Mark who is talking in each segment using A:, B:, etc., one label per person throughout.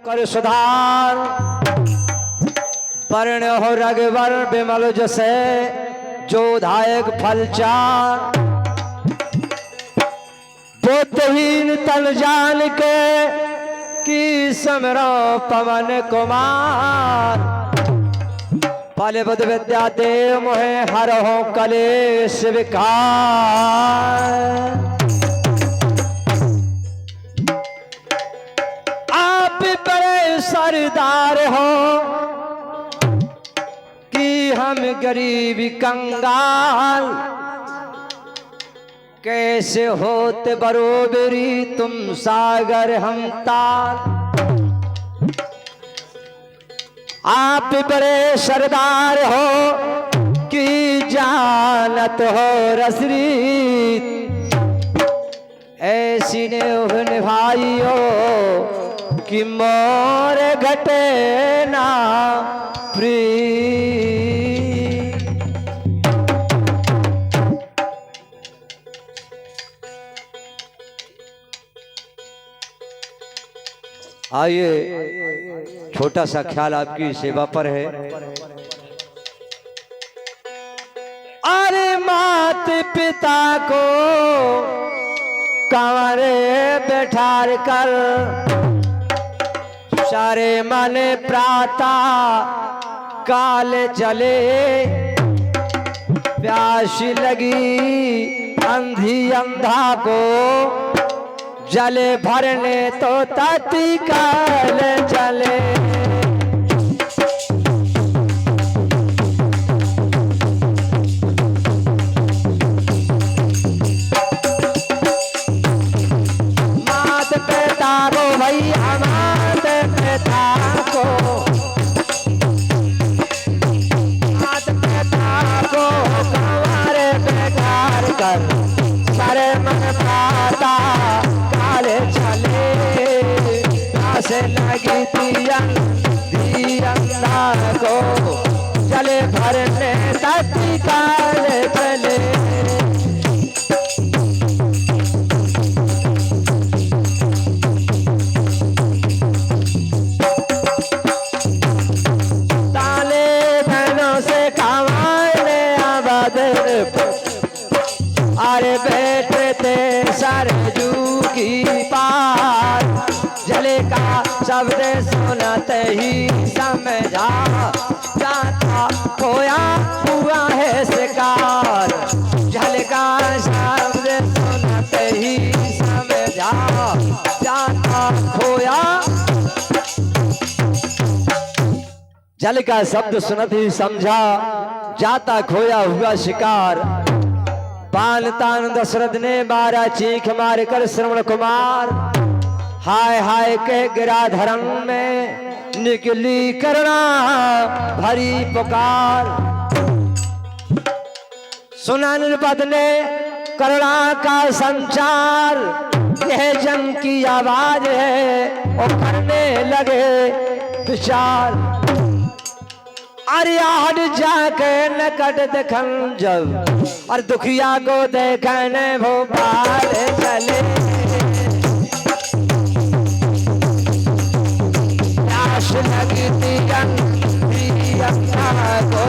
A: कर सुधार, वर्ण हो रघुवर विमल जसे, जो धायक फल चार। बुद्धहीन तन जान के की समरो पवन कुमार। पाले बुध विद्या देव मोहे हर हो कलेश विकार। आप बड़े सरदार हो कि हम गरीब कंगाल। कैसे होते बरोबरी तुम सागर हम ताल। आप बड़े सरदार हो कि जानत हो रसरी। ऐसी ने निभाइयो कि मोर घटे ना प्रीत। आइए छोटा सा ख्याल आपकी सेवा पर है। अरे मात पिता को कंवरे बैठार कर, सारे मन प्राता काल चले। प्यास लगी अंधी अंधा को, जले भरने तो तत्काल चले। मात पिता को भैया, मात पिता को, मात पिता को कंवरे बेकार कर, सारे मन प्राता चले। से लगी दिया को, चले भरने तत्काल चले। ताले धनों से कमाने आबाद, अरे बेटे थे सरजू की पार। जले का शब्द सुनते ही समझा, जाता खोया हुआ है शिकार। जल का शब्द सुनते ही समझा, जाता खोया। जल का शब्द सुनते ही समझा, जाता खोया हुआ शिकार। बाल तान दशरथ ने मारा चीख मार कर श्रवण कुमार। हाय हाय के गिरा धर्म में निकली करना भरी पुकार। सुना नृपत ने करुणा का संचार, यह जंग की आवाज है और करने लगे विचार। अरे आड़ जाके नकट देखन जब, और दुखिया को देखने भोपाल चले। प्यास लगती को,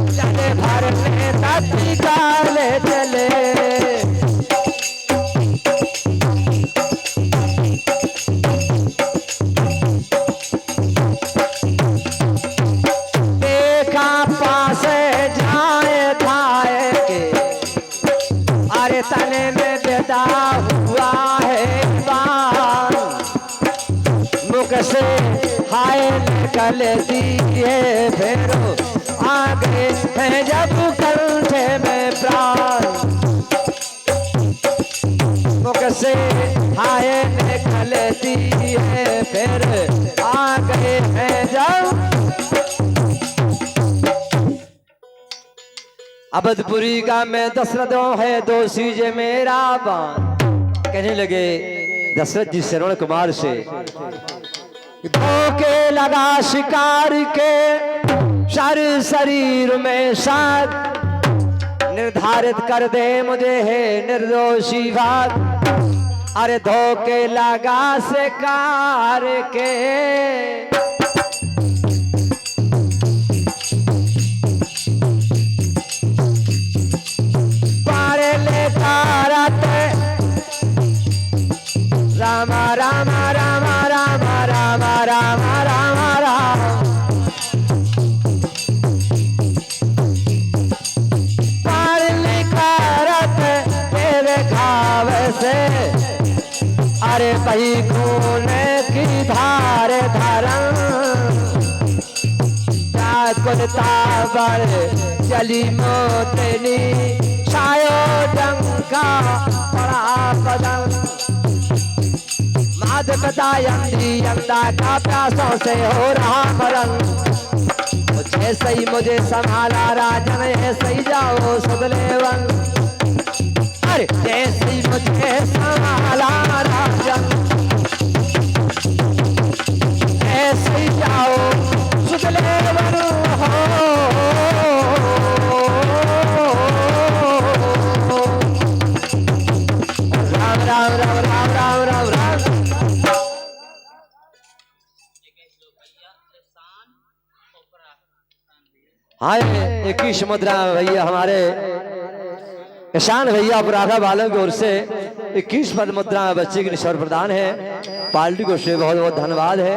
A: चले भरने तत्काल चले। तने में बेदा हुआ है बान, मुख से हाय निकल दिए फेरो, आगे है जब कंठे में प्राण। मुख से हाय निकल दिए फिर, आगे है जब। अवधपुरी का मैं दशरथों है दोषी जे मेरा बान। कहने लगे दशरथ जी श्रवण कुमार से, धोखे लगा शिकार के सारे शरीर में साथ, निर्धारित कर दे मुझे है निर्दोषी भाग। अरे धोखे लगा से कार के पारे ले तारते रामा रामा रामा रामा रामा रामा रामा राम पारे ले तारते तेरे घाव से अरे बही खून की धार धरम व्याकुलता बड़ चली मोतनी छायो डंका पड़ा बदन माद बतायंदी अंदा का प्यासों से हो रहा मरण मुझे सही मुझे संभाला राजन ऐसे ही जाओ सुदलेवन अरे जैसे ही मुझे संभाला राजन ऐसे ही जाओ सुदलेवन हो राम राम राम राम राम राम राम हाय 21 मुद्रा भैया हमारे किसान भैया अपराधा वालों की ओर से 21 पद मुद्रा बच्चे की निश्चय प्रदान है पार्टी को से बहुत बहुत धन्यवाद है।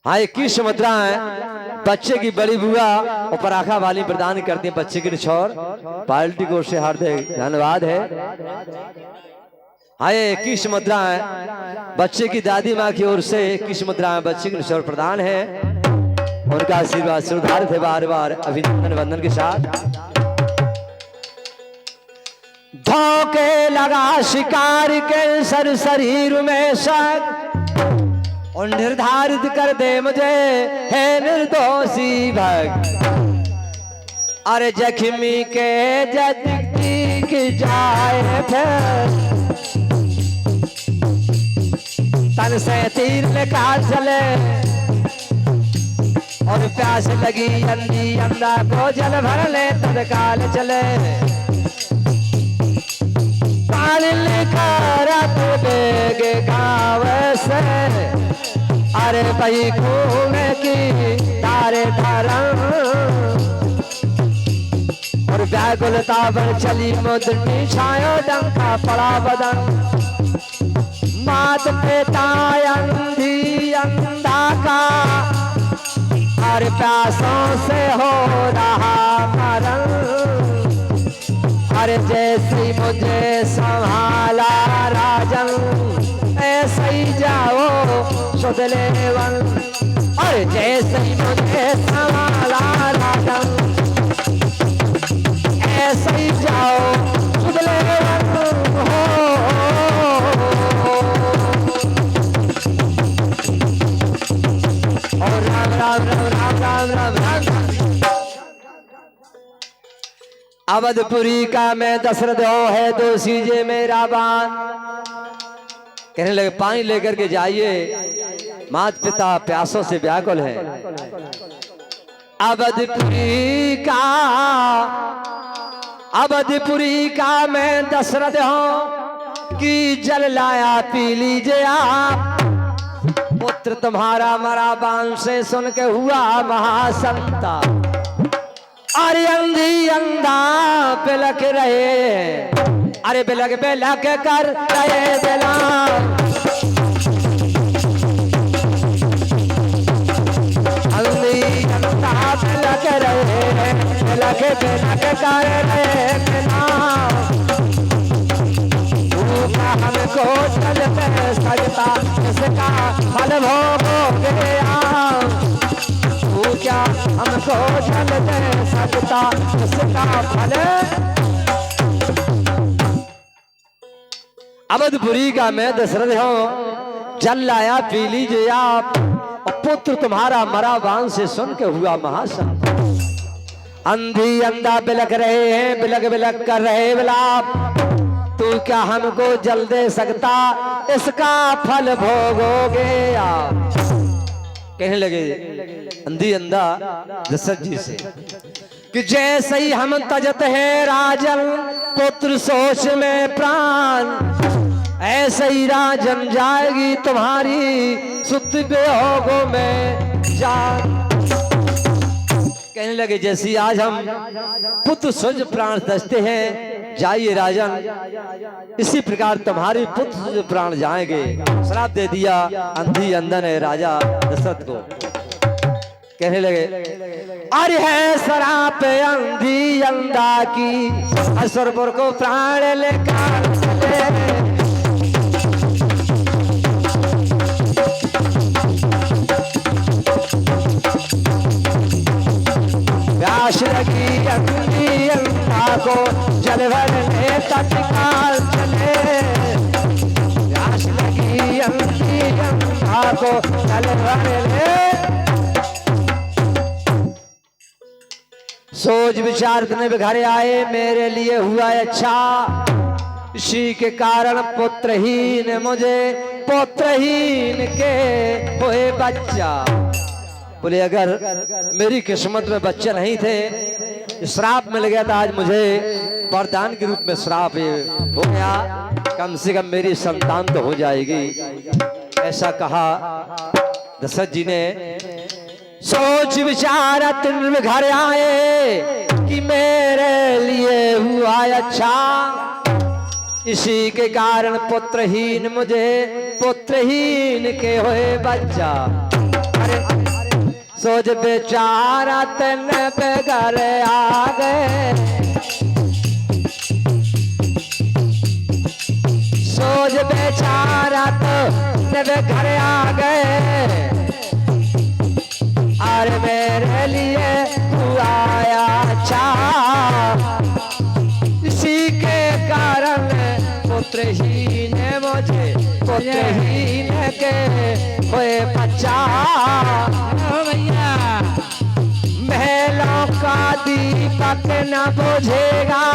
A: हाँ 21 मुद्रा बच्चे की बड़ी बुआ और पराखा वाली प्रदान करती है बच्चे की निछोर पार्टी को से हार्दिक धन्यवाद है। हाँ 21 मुद्रा बच्चे की दादी माँ की ओर से 21 मुद्रा बच्चे की निछोर प्रदान है उनका आशीर्वाद सुधारित है बार बार अभिनंदन वंदन के साथ। धोखे लगा शिकार के सर शरीर में शक और निर्धारित कर दे मुझे है निर्दोषी भग अरे जख्मी के जद जाए फिर तन से तीर निकाल चले और प्यास लगी अंधी अंधा को जल भर ले तत्काल चले पानी लेकर बेग गाँव से अरे भाई खून की तारे धरम और व्याकुलता पर चली मुद्रनी छायो डंका पड़ा बदन मात पिता अंधी अंधा का हर प्यासों से हो रहा मरण हर जैसी मुझे संभाला राजन ऐसे ही जाओ सुदलेवन और जैसे ही मुझे संभाला राजन ऐसे ही जाओ सुदलेवन हो और राम राम राम राम राम राम राम अवधपुरी का मैं दशरथ हो है दोषी जे मेरा बान कहने लगे पानी लेकर के जाइए माता पिता प्यासों से व्याकुल है। अवधपुरी का मैं दशरथ हूं कि जल लाया पी लीजिए आप पुत्र तुम्हारा मरा बाण से सुन के हुआ महासंता अरे अंधी अंधा बिलक रहे अरे बिलक बिलक कर रहे बिला अंधी अंधा बिलक रहे बिलक बिलक कर रहे बिला हमको चल पे सकता इसका फल भोग गया क्या हमको चल पे सकता इसका फल। अवधपुरी का मैं दशरथ हूं जल लाया पी लीजिए आप और पुत्र तुम्हारा मरा बाण से सुन के हुआ महासन अंधी अंधा बिलक रहे हैं बिलक बिलक कर रहे बिलाप तू क्या हमको जल दे सकता इसका फल भोगोगे आप। कहने लगे अंधी अंधा दशरथ जी से कि जैसे ही हम तजत है राजन पुत्र सोच में प्राण, ऐसे ही राजन जाएगी तुम्हारी सुत बेहोगों में जान। कहने लगे जैसी आज हम पुत्र सोच प्राण दसते हैं, जाइए राजन, इसी प्रकार तुम्हारे पुत्र प्राण जाएंगे। श्राप दे दिया अंधी अंधन है राजा दशरथ को। कहने लगे अरे है शराब अंधी अंधा की, असुरपुर को प्राण लेकर चले। प्यास लगी अंधी अंधा को जल भरने तत्काल चले। प्यास लगी अंधी अंधा को जल भरने। सोच विचार करने में घर आए, मेरे लिए हुआ अच्छा, इसी के कारण पुत्रहीन मुझे पुत्रहीन के हुए बच्चा। बोले अगर मेरी किस्मत में बच्चे नहीं थे, श्राप मिल गया था, आज मुझे वरदान के रूप में श्राप हो गया, कम से कम मेरी संतान तो हो जाएगी। ऐसा कहा दशरथ जी ने। सोच विचार घर आए कि मेरे लिए हुआ अच्छा, इसी के कारण पुत्रहीन मुझे पुत्रहीन के हुए बच्चा। अरे सोच बेचारा तन पे घर आ गए, सोच बेचारा तो घर आ गए। अरे मेरे लिए हुआ अच्छा, इसी के कारण पुत्रहीन मुझे पुत्रहीन के हुए बच्चा। भैया महलों का दीपक न बुझेगा,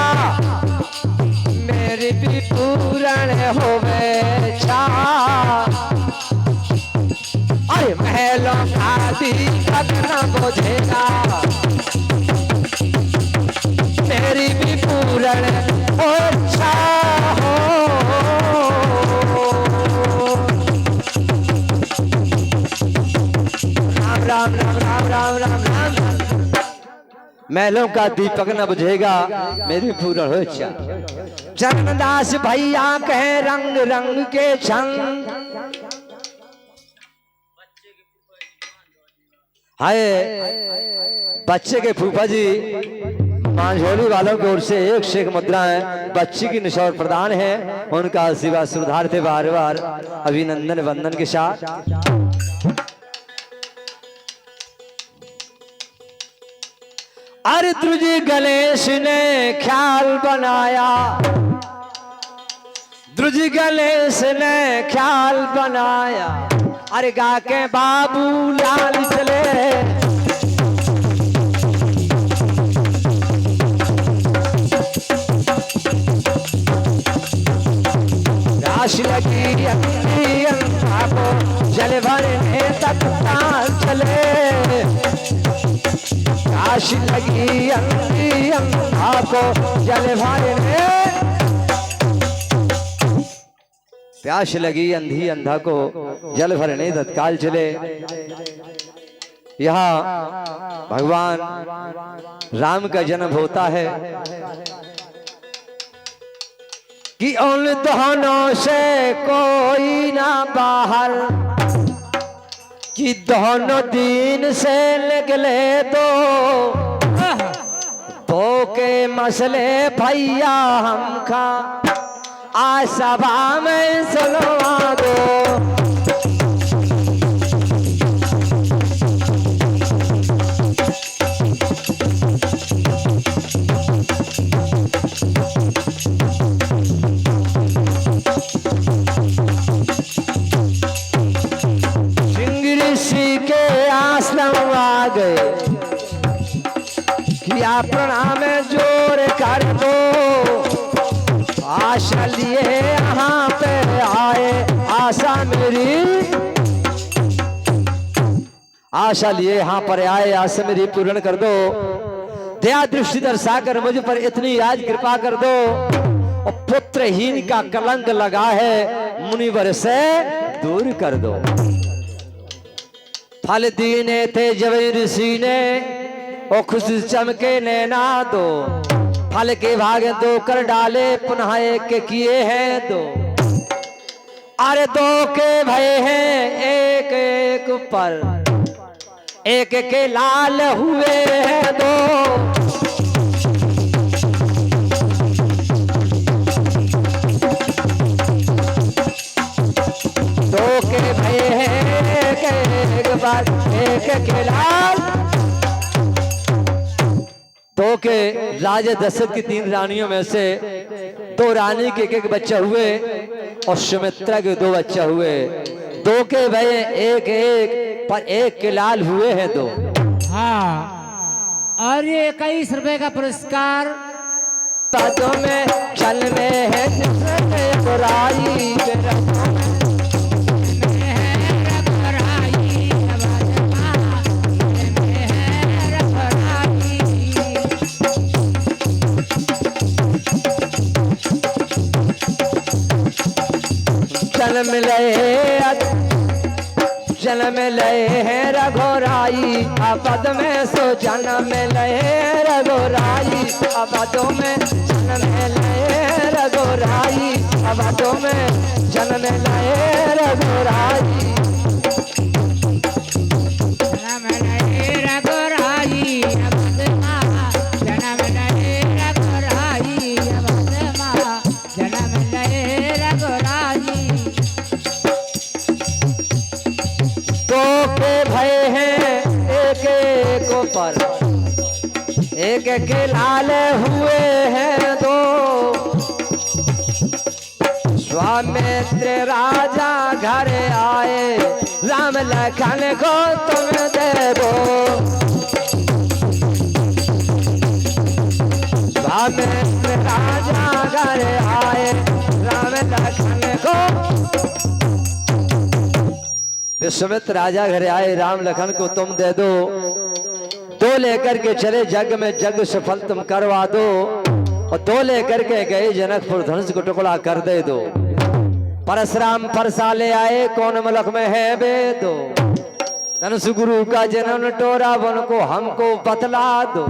A: मेरी भी पूर्ण होवे छा। अरे महलों का दीपक न बुझेगा, मेरी भी पूर्ण अच्छा हो। राम राम राम राम राम राम राम। महलों का दीपक न बुझेगा, मेरी पूर्ण हो अच्छा। चरणदास भैया कहे रंग रंग के छंग, हाय बच्चे के फूफा जी मांझोली वालों की ओर से एक मुद्राएं बच्ची की निशौर प्रदान है, उनका आशीर्वाद सुधार थे बार बार अभिनंदन वंदन के साथ। अरे तुझे गणेश ने ख्याल बनाया, द्रुज गणेश ने ख्याल बनाया। अरे गा के बाबू लाल चले, राश लगी अंधी अंधा को जल भरने तक चले। राश लगी अंधी अंधा को जल भरने, प्यास लगी अंधी अंधा को जल भरने तत्काल चले। यहाँ भगवान राम का जन्म होता है कि उन दोनों से कोई ना बाहर, कि दोनों दिन से निकले दो के मसले भैया हम खा आज सभा में सुनवा दो। ऋषि के आश्रम आ गए, किया प्रणाम जोर कर दो। आशा लिए यहाँ पे आए, आशा मेरी आशा लिए यहाँ पर आए, आशा मेरी पूर्ण कर दो। दया दृष्टि दर्शाकर मुझ पर इतनी आज कृपा कर दो। और पुत्रहीन का कलंक लगा है मुनिवर से दूर कर दो। फल दीने थे जब ऋषि ने और खुश चमके नैना दो। फल के भाग दो कर डाले पुनः एक किए हैं दो। अरे दो के भय हैं एक एक पर एक के लाल हुए हैं दो। दो के भय हैं एक एक पर एक के लाल। दो के राजा दशरथ की 3 रानियों में से 2 रानी के एक बच्चा हुए और सुमित्रा के 2 बच्चा हुए। 2 के भय एक एक पर एक के लाल हुए हैं 2।
B: हाँ, और ये 21 रुपए का पुरस्कार
A: पदों में चल में है जिसमें बुराई जन्म लय है रघुराई पद में सो जन्म लय रघुराई पदों में जन्म लय रघुराई पदों में जन्म लय रघुराई। पर एक के लाल हुए हैं 2। स्वामित्र राजा घर आए राम लखन को तुम दे दो। स्वामित्र राजा घर आए राम लखन को। विश्वामित्र राजा घर आए राम लखन को तुम दे दो। 2 लेकर के चले जग में जग सफल तुम करवा दो। और 2 लेकर के गए जनकपुर धनुष को टुकड़ा कर दे दो। परशुराम परसा ले आए कौन मुल्क में है वेदो। धनुष गुरु का जनन टोरा वन को हमको बतला दो।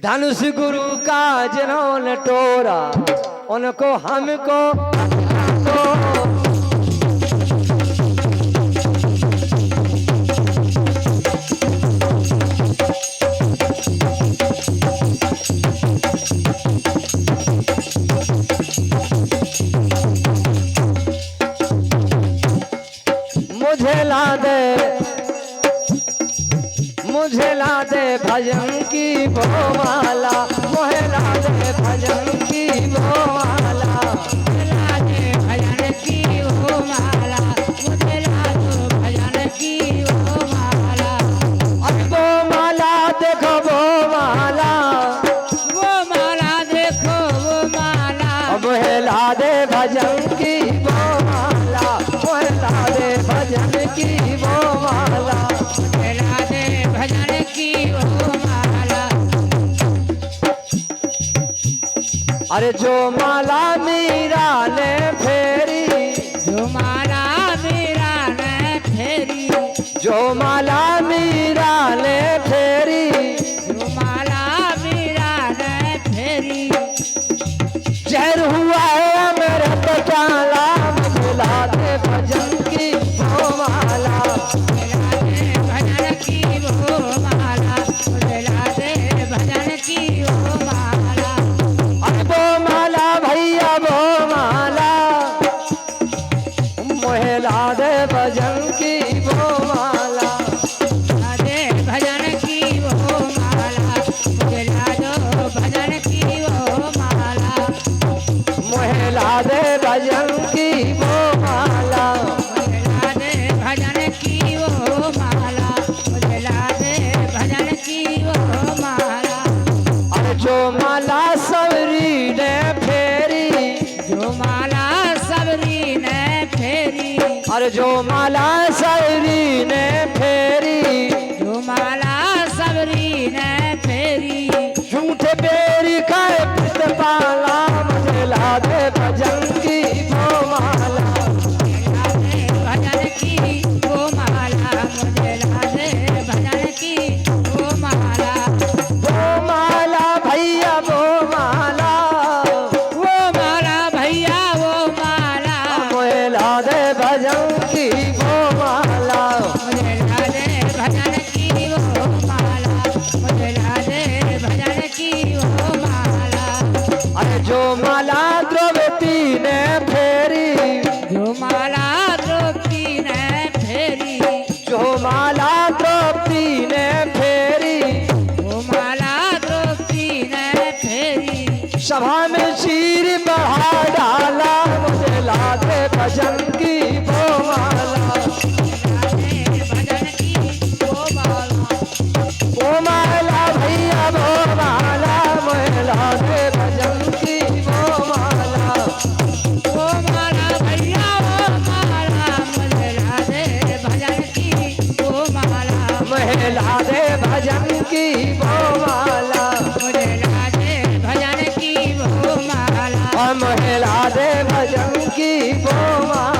A: धनुष गुरु का जनन टोरा उनको हमको बतला दो। मुझे ला दे भजन की वो माला। मुझे ला दे भजन की वो माला। ला दे भजन की वो माला। मुझे ला दो भजन की वो माला। अब वो माला देखो वो माला। वो माला देखो वो माला। मुझे ला दे भजन की वो माला। मुझे ला दे भजन की वो माला। भजन की वो माला। अरे जो माला मीरा ने फेरी। जो माला मीरा ने फेरी। जो माला मीरा ने फेरी। जो माला मीरा ने फेरी। जहर हुआ है मेरे पचाला। मुझे ला दे भजन की वो माला। भजन की वो माला। दे भजन की वो माला। मुझे ला दो भजन की वो माला। मुझे ला दे भजन की वो माला। मुझे ला दे भजन की वो माला। मुझे ला दे भजन की वो माला। अरे जो माला सबरी ने फेरी। जो माला सबरी ने फेरी। अरे जो माला सबरी ने फेरी। जो माला भजन की वो माला,
B: भजन की वो माला, मुझे ला दे भजन की वो माला,
A: वो माला भैया वो माला,
B: वो माला भैया वो माला,
A: मुझे ला दे भजन की वो माला,
B: मुझे ला दे भजन की वो माला, मुझे ला दे भजन की वो माला।
A: अरे जो माला द्रौपदी ने फेरी,
B: जो माला द्रौपदी ने फेरी,
A: जो माला द्रौपदी ने फेरी,
B: वो माला द्रौपदी ने फेरी,
A: सभा में चीर बढ़ा डाला, मुझे ला दे भजन की वो माला,
B: भजन की वो माला,
A: वो माला भैया वो माला, मुझे ला दे भजन की वो माला,
B: वो माला भैया वो माला, मुझे ला दे भजन की वो माला,
A: मुझे ला दे भजन की वो माला,
B: मुझे ला दे भजन की वो माला।
A: और मुझे ला दे भजन की वो माला।